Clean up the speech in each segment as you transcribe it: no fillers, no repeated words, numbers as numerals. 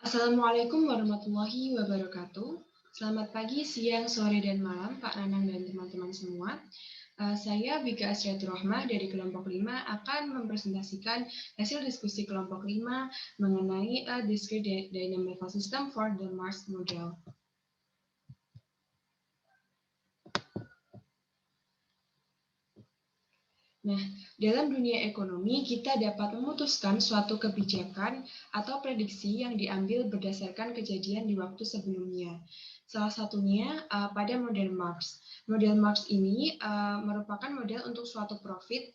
Assalamualaikum warahmatullahi wabarakatuh. Selamat pagi, siang, sore, dan malam, Pak Nanang dan teman-teman semua. Saya Bika Asriatul Rahmah dari kelompok 5 akan mempresentasikan hasil diskusi kelompok 5 mengenai a discrete dynamical system for the Mars model. Nah, dalam dunia ekonomi, kita dapat memutuskan suatu kebijakan atau prediksi yang diambil berdasarkan kejadian di waktu sebelumnya. Salah satunya pada model Marx. Model Marx ini merupakan model untuk suatu profit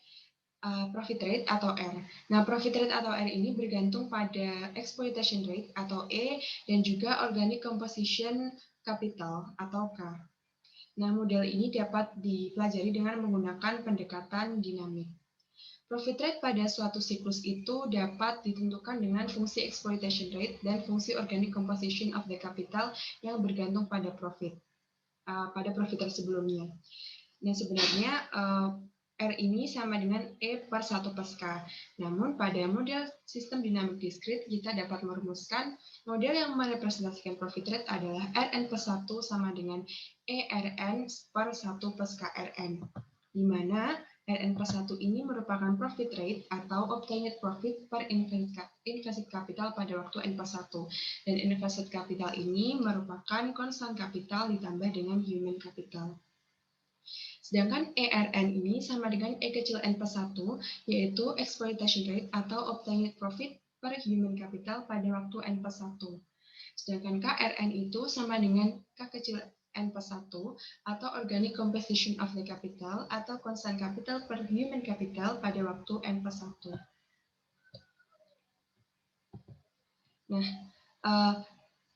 rate atau R. Nah, profit rate atau R ini bergantung pada exploitation rate atau E dan juga organic composition capital atau K. Nah, model ini dapat dipelajari dengan menggunakan pendekatan dinamik. Profit rate pada suatu siklus itu dapat ditentukan dengan fungsi exploitation rate dan fungsi organic composition of the capital yang bergantung pada profit rate sebelumnya. Nah, sebenarnya R ini sama dengan E per 1 per K. Namun, pada model sistem dinamik diskrit, kita dapat merumuskan model yang merepresentasikan profit rate adalah Rn per 1 sama dengan ERN per 1 per KRN, di mana Rn per 1 ini merupakan profit rate atau obtained profit per invested capital pada waktu N per 1. Dan invested capital ini merupakan konstan kapital ditambah dengan human capital. Sedangkan ERN ini sama dengan E kecil N per 1, yaitu exploitation rate atau obtained profit per human capital pada waktu N per 1. Sedangkan KRN itu sama dengan K kecil N per 1 atau organic composition of the capital atau constant capital per human capital pada waktu N per 1. Nah,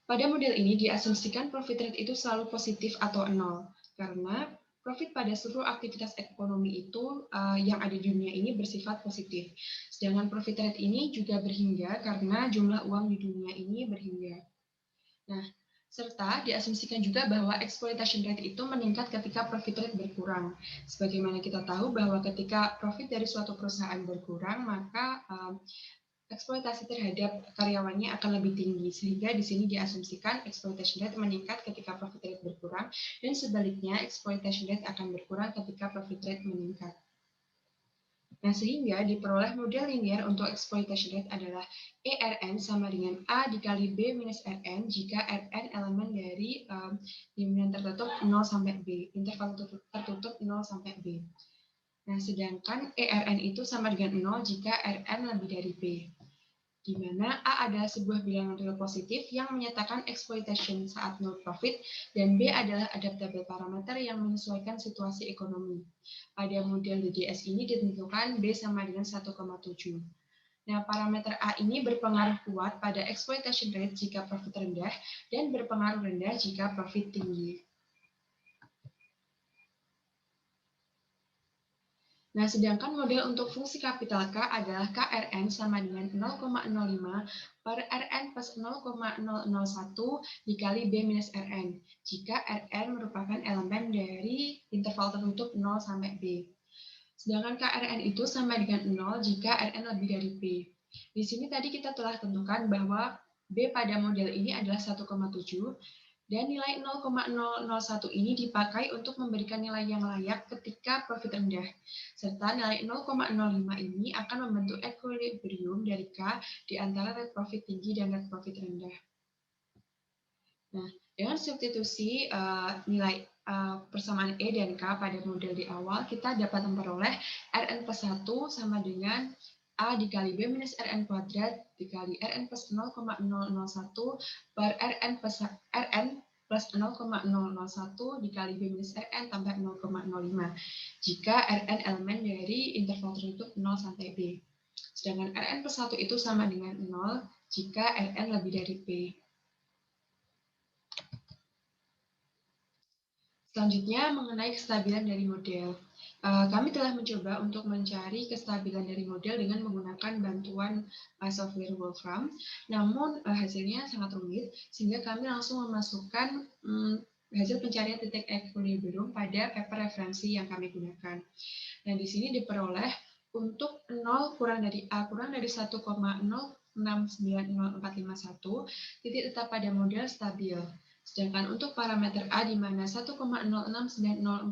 pada model ini diasumsikan profit rate itu selalu positif atau nol, karena profit pada seluruh aktivitas ekonomi itu yang ada di dunia ini bersifat positif. Sedangkan profit rate ini juga berhingga karena jumlah uang di dunia ini berhingga. Nah, serta diasumsikan juga bahwa exploitation rate itu meningkat ketika profit rate berkurang. Sebagaimana kita tahu bahwa ketika profit dari suatu perusahaan berkurang, maka eksploitasi terhadap karyawannya akan lebih tinggi, sehingga di sini diasumsikan exploitation rate meningkat ketika profit rate berkurang, dan sebaliknya exploitation rate akan berkurang ketika profit rate meningkat. Nah, sehingga diperoleh model linear untuk exploitation rate adalah ERN sama dengan A dikali B minus RN jika RN elemen dari limitan tertutup 0 sampai B, interval tertutup 0 sampai B. Nah, sedangkan ERN itu sama dengan 0 jika RN lebih dari B, di mana A adalah sebuah bilangan real positif yang menyatakan exploitation saat no profit, dan B adalah adaptable parameter yang menyesuaikan situasi ekonomi. Pada model DDS ini ditentukan B sama dengan 1,7. Nah, parameter A ini berpengaruh kuat pada exploitation rate jika profit rendah dan berpengaruh rendah jika profit tinggi. Nah, sedangkan model untuk fungsi kapital K adalah KRN sama dengan 0,05 per RN plus 0,001 dikali B minus RN, jika RN merupakan elemen dari interval tertutup 0 sampai B. Sedangkan KRN itu sama dengan 0 jika RN lebih dari B. Di sini tadi kita telah tentukan bahwa B pada model ini adalah 1,7, dan nilai 0,001 ini dipakai untuk memberikan nilai yang layak ketika profit rendah. Serta nilai 0,05 ini akan membentuk equilibrium dari K di antara net profit tinggi dan net profit rendah. Nah, dengan substitusi nilai persamaan E dan K pada model di awal, kita dapat memperoleh Rn plus 1 sama dengan A dikali B minus Rn kuadrat dikali Rn plus 0,001 per Rn plus 0,001 dikali B minus Rn tambah 0,05 jika Rn elemen dari interval tertutup 0 sampai B. Sedangkan Rn plus 1 itu sama dengan 0 jika Rn lebih dari B. Selanjutnya, mengenai kestabilan dari model. Kami telah mencoba untuk mencari kestabilan dari model dengan menggunakan bantuan software Wolfram, namun hasilnya sangat rumit, sehingga kami langsung memasukkan hasil pencarian titik equilibrium pada paper referensi yang kami gunakan. Nah, di sini diperoleh untuk 0 kurang dari A kurang dari 1,0 0,0690451, titik tetap pada model stabil. Sedangkan untuk parameter A di mana 1,0690451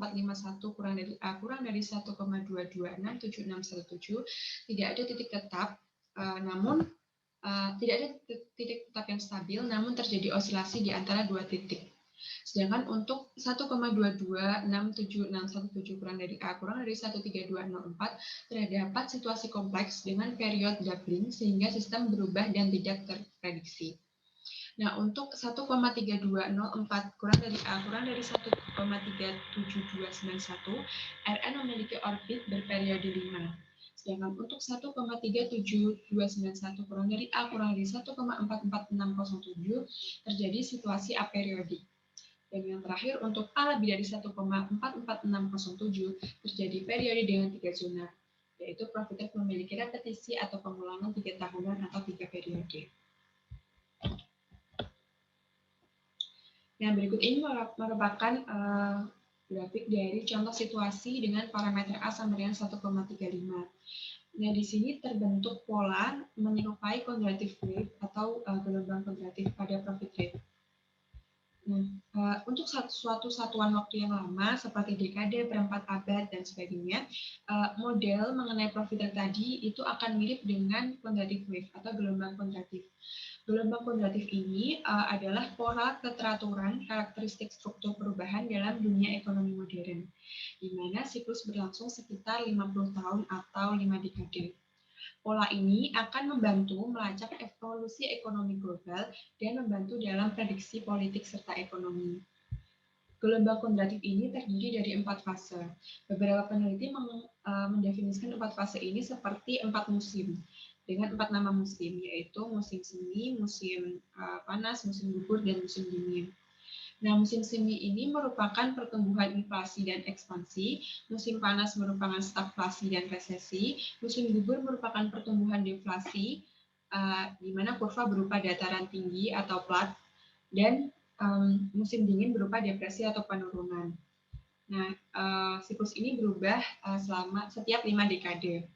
kurang dari A kurang dari 1,2267617 tidak ada titik tetap, namun tidak ada titik tetap yang stabil, namun terjadi osilasi di antara dua titik. Sedangkan untuk 1,22676117 kurang dari A kurang dari 13204 terdapat situasi kompleks dengan periode doubling sehingga sistem berubah dan tidak terprediksi. Nah, untuk 1,3204 kurang dari A kurang dari 1,37291, Rn memiliki orbit berperiode 5. Sedangkan untuk 1,37291 kurang dari A kurang dari 1,44607 terjadi situasi aperiodic. Dan yang terakhir untuk A lebih dari 1,44607 terjadi periode dengan 3 zona, yaitu profit rate memiliki repetisi atau pengulangan 3 tahunan atau 3 periode. Nah, berikut ini merupakan grafik dari contoh situasi dengan parameter A sama dengan 1,35. Nah, di sini terbentuk pola menyerupai quadratic wave atau gelombang kuadratif pada profit rate. Nah, untuk suatu satuan waktu yang lama seperti dekade, perempat abad, dan sebagainya, model mengenai profit rate tadi itu akan mirip dengan quadratic wave atau gelombang kuadratif. Gelombang kuadratif ini adalah pola keteraturan karakteristik struktur perubahan dalam dunia ekonomi modern, di mana siklus berlangsung sekitar 50 tahun atau 5 dekade. Pola ini akan membantu melacak evolusi ekonomi global dan membantu dalam prediksi politik serta ekonomi. Gelombang kuadratif ini terdiri dari 4 fase. Beberapa peneliti mendefinisikan 4 fase ini seperti 4 musim, dengan 4 nama musim, yaitu musim semi, musim panas, musim gugur, dan musim dingin. Nah, musim semi ini merupakan pertumbuhan inflasi dan ekspansi, musim panas merupakan stagflasi dan resesi, musim gugur merupakan pertumbuhan deflasi, di mana kurva berupa dataran tinggi atau flat, dan musim dingin berupa depresi atau penurunan. Nah, siklus ini berubah selama setiap 5 dekade.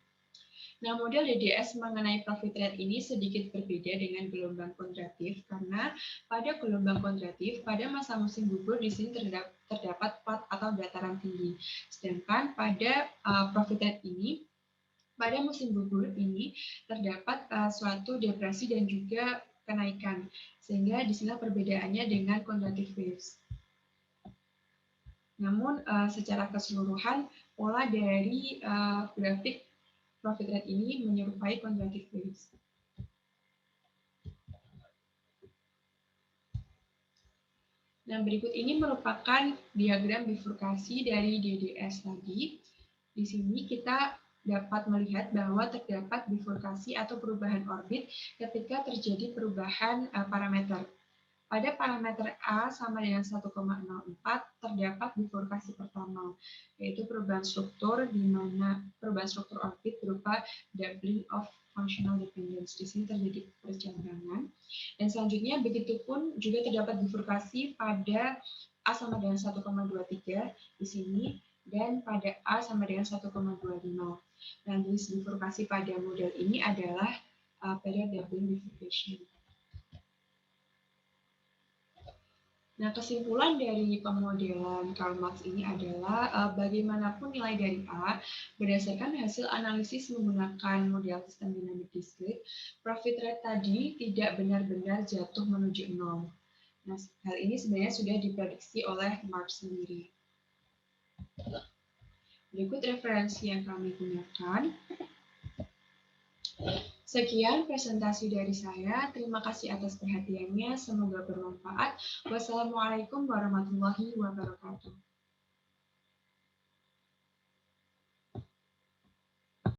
Nah, model DDS mengenai profit rate ini sedikit berbeda dengan gelombang kuadratif karena pada gelombang kuadratif pada masa musim gugur di sini terdapat flat atau dataran tinggi. Sedangkan pada profit rate ini pada musim gugur ini terdapat suatu depresi dan juga kenaikan. Sehingga di sini perbedaannya dengan quadratic waves. Namun secara keseluruhan pola dari grafik profit rate ini menyerupai quadratic waves. Nah, berikut ini merupakan diagram bifurkasi dari DDS tadi. Di sini kita dapat melihat bahwa terdapat bifurkasi atau perubahan orbit ketika terjadi perubahan parameter. Pada parameter A sama dengan 1,04 terdapat bifurkasi pertama, yaitu perubahan struktur di mana perubahan struktur orbit berupa doubling of functional dependence. Di sini terjadi percabrangan. Dan selanjutnya begitu pun juga terdapat bifurkasi pada A sama dengan 1,23 di sini dan pada A sama dengan 1,25. Nah, jenis bifurkasi pada model ini adalah period doubling bifurcation. Nah, kesimpulan dari pemodelan Karl Marx ini adalah bagaimanapun nilai dari A, berdasarkan hasil analisis menggunakan model sistem dinamik diskrit, profit rate tadi tidak benar-benar jatuh menuju nol. Nah, hal ini sebenarnya sudah diprediksi oleh Marx sendiri. Berikut referensi yang kami gunakan. Sekian presentasi dari saya. Terima kasih atas perhatiannya. Semoga bermanfaat. Wassalamualaikum warahmatullahi wabarakatuh.